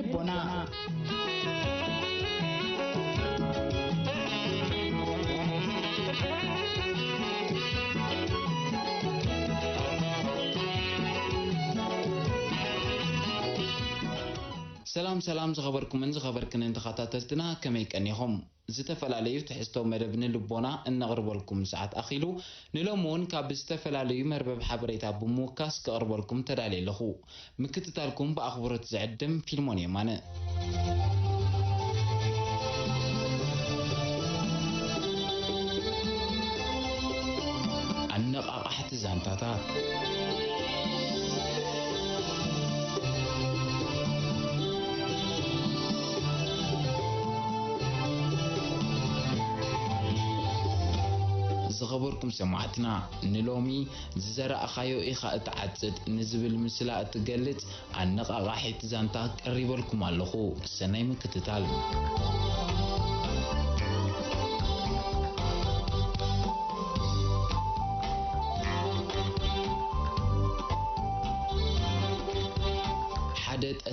ልቦና ሰላም ዝኸበርኩምን ዝኸበርክን ተኸታተልትና ከመይ ቀኒኹም ዝተፈላልዩ ትሕዝቶ መደብን ልቦና እንቕርበልኩም ሰዓት ኣኺሉ ንሎምውን ካብ ዝተፈላልዩ መርበብ ሓበሬታ ብምውካስ ክቕርበልኩም ተዳልየለኹ ምክትታልኩም ብኣኽብሮት ዝዕድም ፊልሞን የማነ ኣነቓቓሕቲ ዛንታታት ዝኸበርኩም ሰማዕትና ንሎሚ ዝዘራእኻዮ ኢኻ እትዓጽድ ንዝብል ምስላ እትገልጽ ኣነቓቓሒት ዛንታ ቀሪበልኩም ኣለኹ ሰናይ ምክትታል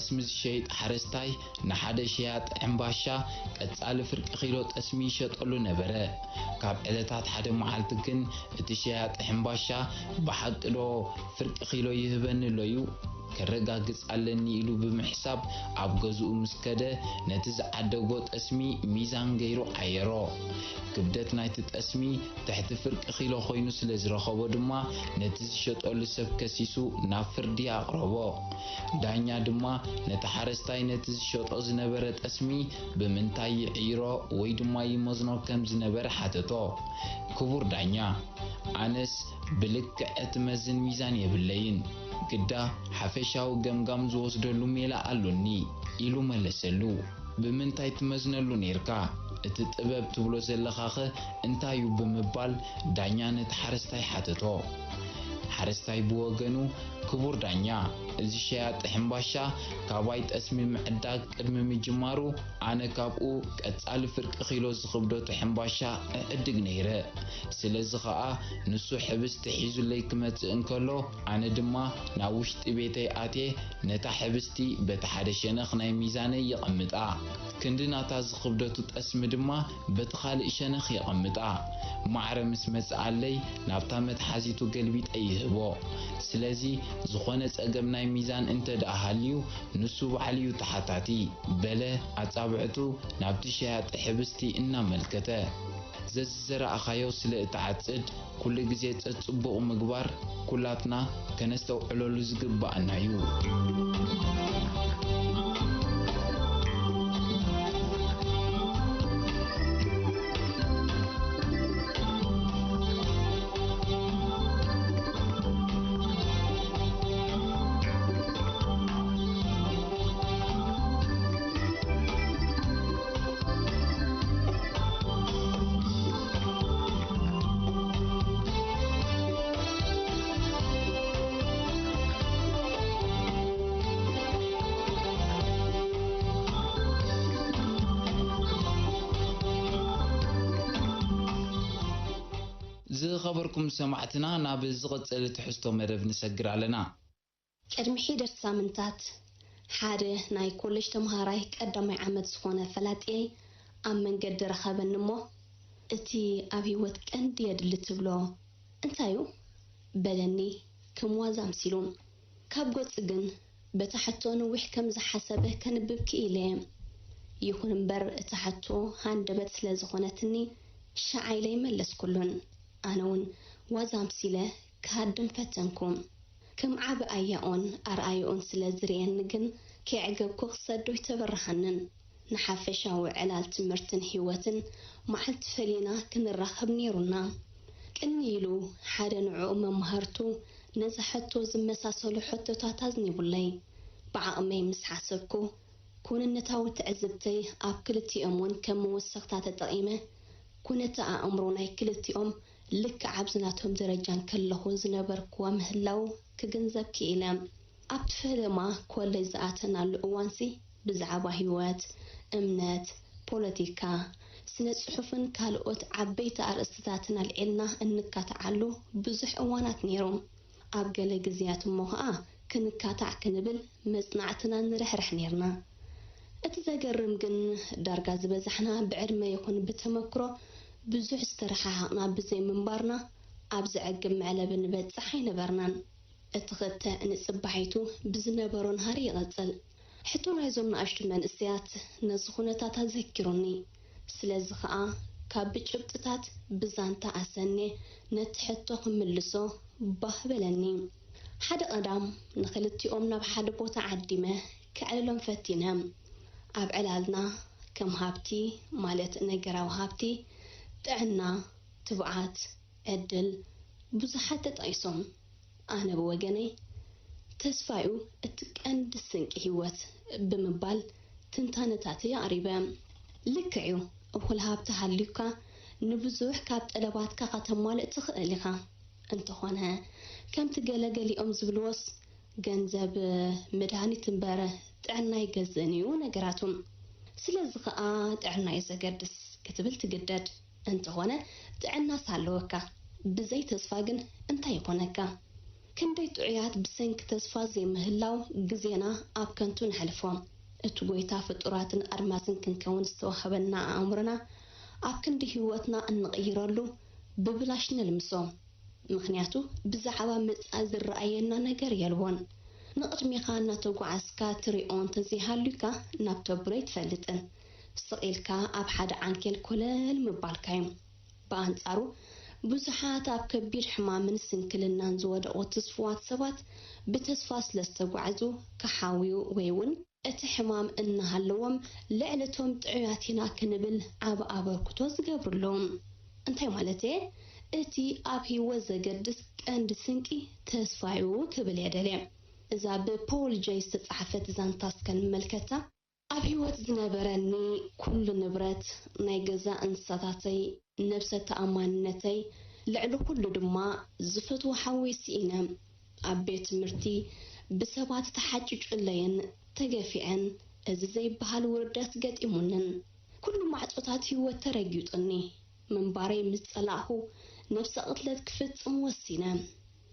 ጠስሚ ዝሸይጥ ሓረስታይ ንሓደ ሸያጥ ዕምባሻ ቀጻሊ ፍርቂ ኪሎ ጠስሚ ይሸጠሉ ነበረ ካብ ዕለታት ሓደ መዓልቲ ግን እቲ ሸያጥ ዕምባሻ ብሓቅዶ ፍርቂ ኪሎ ይህበኒ ለዩ ከረጋግጽ ኣለኒ ኢሉ ብምሕሳብ ኣብ ገዝኡ ምስከደ ነቲ ዝዓደጎ ጠስሚ ሚዛን ገይሩ ዓየሮ ክብደት ናይቲ ጠስሚ ትሕቲ ፍርቂ ኪሎ ኮይኑ ስለ ዝረኸቦ ድማ ነቲ ዝሸጠሉ ሰብ ከሲሱ ናብ ፍርዲ ኣቕረቦ ዳኛ ድማ ነቲ ሓረስታይ ነቲ ዝሸጦ ዝነበረ ጠስሚ ብምንታይ ይዕይሮ ወይ ድማ ይመዝኖ ከም ዝነበረ ሓተቶ ክቡር ዳኛ ኣነስ ብልክዕ እትመዝን ሚዛን የብለይን ግዳ ሓፈሻዊ ገምጋም ዝወስደሉ ሜላ ኣሎኒ ኢሉ መለሰሉ ብምንታይ ትመዝነሉ ነርካ እቲ ጥበብ ትብሎ ዘለኻኸ እንታዩ ብምባል ዳኛ ነቲ ሓረስታይ ሓተቶ ሓረስታይ ብወገኑ ክቡር ዳኛ እዚ ሸያጥ ሕምባሻ ካባይ ጠስሚ ምዕዳግ ቅድሚ ምጅማሩ ኣነ ካብኡ ቀጻሊ ፍርቂ ኪሎ ዝኽብደቱ ሕምባሻ እዕድግ ነይረ ስለዚ ኸኣ ንሱ ሕብስቲ ሒዙለይ ክመጽእ እንከሎ ኣነ ድማ ናብ ውሽጢ ቤተይ ኣትየ ነታ ሕብስቲ በቲ ሓደ ሸነኽ ናይ ሚዛነይ ይቐምጣ ክንዲ ናታ ዝኽብደቱ ጠስሚ ድማ በቲ ካልእ ሸነኽ ይቐምጣ ማዕረ ምስ መጽኣለይ ናብታ መትሓዚቱ ገልቢጠ ይህቦ ስለዚ ዝኾነ ጸገም ናይ ሚዛን እንተ ደኣሃልዩ ንሱ ባዕልዩ ተሓታቲ በለ ኣጻብዕቱ ናብቲ ሸያጥ ሕብስቲ እናመልከተ ዘዝዘራእኻዮ ስለ እትዓጽድ ኩሉ ግዜ ጽቡቕ ምግባር ኩላትና ከነስተውዕለሉ ዝግባአና እዩ ዝኸበርኩም ሰማዕትና ናብ ዝቕጽል ትሕዝቶ መደብ ንሰግር ኣለና ቅድሚ ሒደር ሳምንታት ሓደ ናይ ኮሌጅ ተምሃራይ ቀዳማይ ዓመት ዝኾነ ፈላጥይ ኣብ መንገዲ ረኸበኒ እሞ እቲ ኣብ ህይወት ቀንዲ የድሊ ትብሎ እንታዩ በለኒ ክምዋዛ ምሲሉ ካብ ገጽ ግን በቲ ሕቶ ንዊሕ ከም ዝሓሰበ ከንብብ ክኢለ ይኹን እምበር እቲ ሕቶ ሃንደበት ስለ ዝኾነትኒ ሻዓይለይ መለስ ኩሉን ኣነውን ዋዛ ምሲለ ካድም ፈተንኩም ከም ዓብ ኣያኦን ኣርኣዮን ስለ ዝርየኒ ግን ከዕገብኩ ክሰዶ ይተበረሃንን ንሓፈሻዊ ዕላል ትምህርትን ህይወትን መዓልቲ ፈሊና ክንራኸብ ነይሩና ቅኒ ኢሉ ሓደ ንዕኡ መምሃርቱ ነዚ ሕቶ ዝመሳሰሉ ሕቶታት ኣዝኒቡለይ ብዓቕመይ ምስ ሓሰብኩ ኩንነታዊ ትዕዝብተይ ኣብ ክልቲኦም እውን ከም መወሰኽታ ተጠቒመ ኩነታ ኣእምሮ ናይ ክልቲኦም ልክ ዓብዝናቶም ደረጃን ከለኹ ዝነበርክዋ ምህላው ክግንዘብ ክኢለ ኣብ ፈለማ ኮሌጅ ዝኣተናሉ እዋንሲ ብዛዕባ ህይወት እምነት ፖለቲካ ስነ ጽሑፍን ካልኦት ዓበይቲ ኣርእስትታትን ኣልዒልና እንካታዓሉ ብዙሕ እዋናት ነይሮም ኣብ ገለ ግዜያት እሞ ከዓ ክንካታዕ ክንብል መጽናዕትና ንርሕርሕ ነርና اتزاقرم جن دارقا زبزحنا بعرما يكون بتمكرو بزوح استرحاقنا بزي منبارنا أبزع قم على بنبات صحي نبرنان اتغتا نصبحيتو بزنبرون هاري غزل حتو نايزومنا أشتمان السيات نزخونة تذكروني سلازخاء كاب جبتات بزانتا أسني نتحتو ملسو بهبلني حد قدام نخلتي أمنا بحد بوتا عديمة كعللهم فتينهم أب علالنا كم هابتي مالت نقراو هابتي تعنا تبعات عدل بزحات تأيسون أنا بوجني تسفايو اتكأند السنك هيوت بمبال تنتانتاتي عريبا لكعيو أول هابت هالليكا نبزوح كابت ألباتك قتمال تخليها انت خونها كم تقلقلي زبلوس جنزب مدهاني تنباره تعنا يجزنيو نقراتهم سلازقاء تعنا يزقدس كتبل تقدد انت هنا تعنا سالوكا بزي تصفاقن انت يقونكا كندي تعيات بسنك تصفا زي مهلاو قزينا اب كنتو نحلفهم اتويتا فطراتن ارماسن كنكون استوحبنا عمرنا اب كندي هيوتنا انغيرلو ببلاش نلمسو مخنياتو بزعوا متأز الرأينا نجار يلون نقدميخا نتوقعسكا تريون تزيهالوكا نابتو بريت فلتن سقيلكا اب حد عنكل كلل مبالكايم بانصارو بزحات اب كبير حمامن سنكلنا نزودقو تسفوات سبات بتسفاس لستوعزو كحاويو ويون اتي حمام انهالوم لعلتهم تعياتنا كنبل عاب ابركتو زقبرلهم انتي مالتي اتي اب هيوت زقدس قند سنكي تسفايو كبل يدلي اذا ببول جايس تتصحفت زانتاس كنملكتا اب هيوت زنبرني كل نبرت ناي غزا انساتاتي نفس تأمانتي لعلو كل دما زفتو حويسينا أبيت مرتي بسبات تحجج اللين تجافعن زي بحال وردات قد إمونن كل معطوطاتي وترجيطني من باري مسألعه نفس أطلت كفت موسينا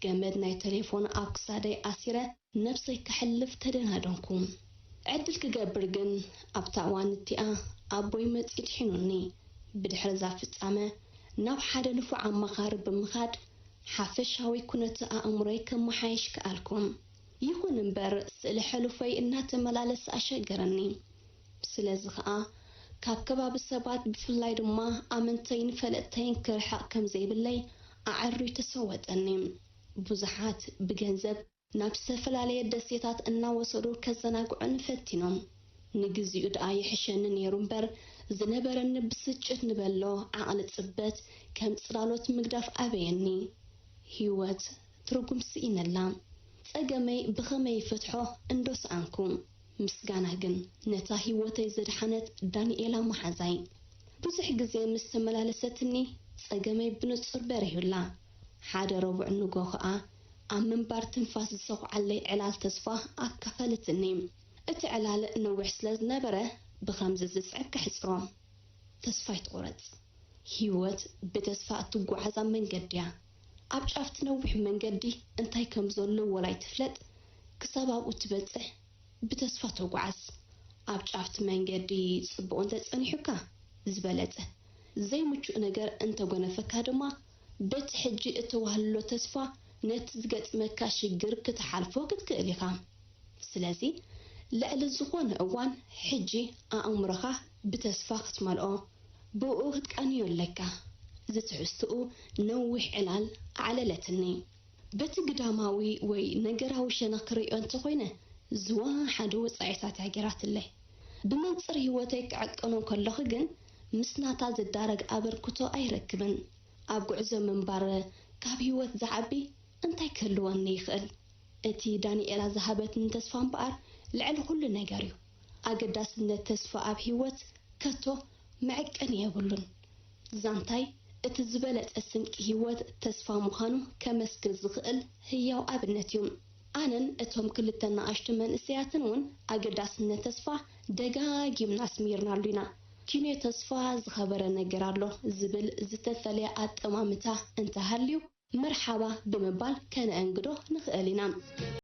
جمدنا تليفون أقصادي أسيرة نفسي كحلف تدنادنكم عدل كجابرجن أبتعوان التئة أبوي متإتحنوني بدحر زافت أما ناب حدا لفو عم مغارب بمغاد حافشاوي كنت أمري كم محايش كألكم يكون مبر سئل حلوفي إنها تملالس أشجرني سلازغاء كاب كباب السبات بفلاي دما أمنتين فلتين كرحق كم زي باللي أعري تسوت أني بزحات بجنزب نفس فلالي الدسيتات إنا وصلوا كزناقعن فتنهم نجزي يدعي حشن يرمبر زنبرن بسجت نبلو عقل صبت كم صلالوت مقداف أبيني هيوت ترقم سئين اللام ጸገመይ ብኸመይ ፍትሖ እንዶስ አንኩም ምስጋና ግን ነታ ህይወተይ ዘድሓነት ዳንኤላ መሓዛይ ብዙሕ ግዜ ምስ ተመላለሰትኒ ጸገመይ ብንጹር በሪሁላ ሓደ ረቡዕ ንጎ ኸኣ ኣብ ምንባር ትንፋስ ዝሰኹዓለይ ዕላል ተስፋ ኣካፈለትኒ እቲ ዕላል ነዊሕ ስለ ዝነበረ ብኸምዚ ዝስዕብ ክሕፅሮ ተስፋ ይትቁረጽ ህይወት ብተስፋ እትጓዓዛ መንገድያ ኣብ ጫፍ ትነዊሕ መንገዲ እንታይ ከም ዘሎ ወላይ ትፍለጥ ክሳብ ኣብኡ ትበጽሕ ብተስፋ ተጓዓዝ ኣብ ጫፍቲ መንገዲ ጽቡቕ እንተጸኒሑካ ዝበለጸ ዘይምቹእ ነገር እንተጎነፈካ ድማ በቲ ሕጂ እተዋህሎ ተስፋ ነቲ ዝገጥመካ ሽግር ክትሓልፎ ክትክእል ኢኻ ስለዚ ልዕሊ ዝኾነ እዋን ሕጂ ኣእምሮኻ ብተስፋ ክትመልኦ ብኡ ክትቃንዮ ኣለካ ዝትሕዝትኡ ነዊሕ ዕላል ዓለለትኒ በቲ ግዳማዊ ወይ ነገራዊ ሸነኽ ክሪኦ እንተኾይነ ዝዋ ሓደ ወጻኢታት ሃገራትለይ ብመንጽር ህይወተይ ክዕቀኖ ከለኹ ግን ምስናታ ዝዳረግ ኣበርክቶ ኣይረክብን ኣብ ጉዕዞ ምንባር ካብ ህይወት ዝዓቢ እንታይ ክህልወኒ ይኽእል እቲ ዳንኤላ ዝሃበትን ተስፋ እምበኣር ልዕሊ ኩሉ ነገር እዩ ኣገዳስነት ተስፋ ኣብ ህይወት ከቶ መዕቀን የብሉን ዛንታይ እቲ ዝበለጸ ስንቂ ህይወት ተስፋ ምዃኑ ከመስክር ዝኽእል ህያው ኣብነት እዩ ኣነን እቶም ክልተ ንኣሽቱ መንእሰያትን እውን ኣገዳስነት ተስፋ ደጋጊምና ኣስሚርናሉ ኢና ኪነ ተስፋ ዝኸበረ ነገር ኣሎ ዝብል ዝተፈለየ ኣጠማምታ እንተሃልዩ መርሓባ ብምባል ከነአንግዶ ንኽእል ኢና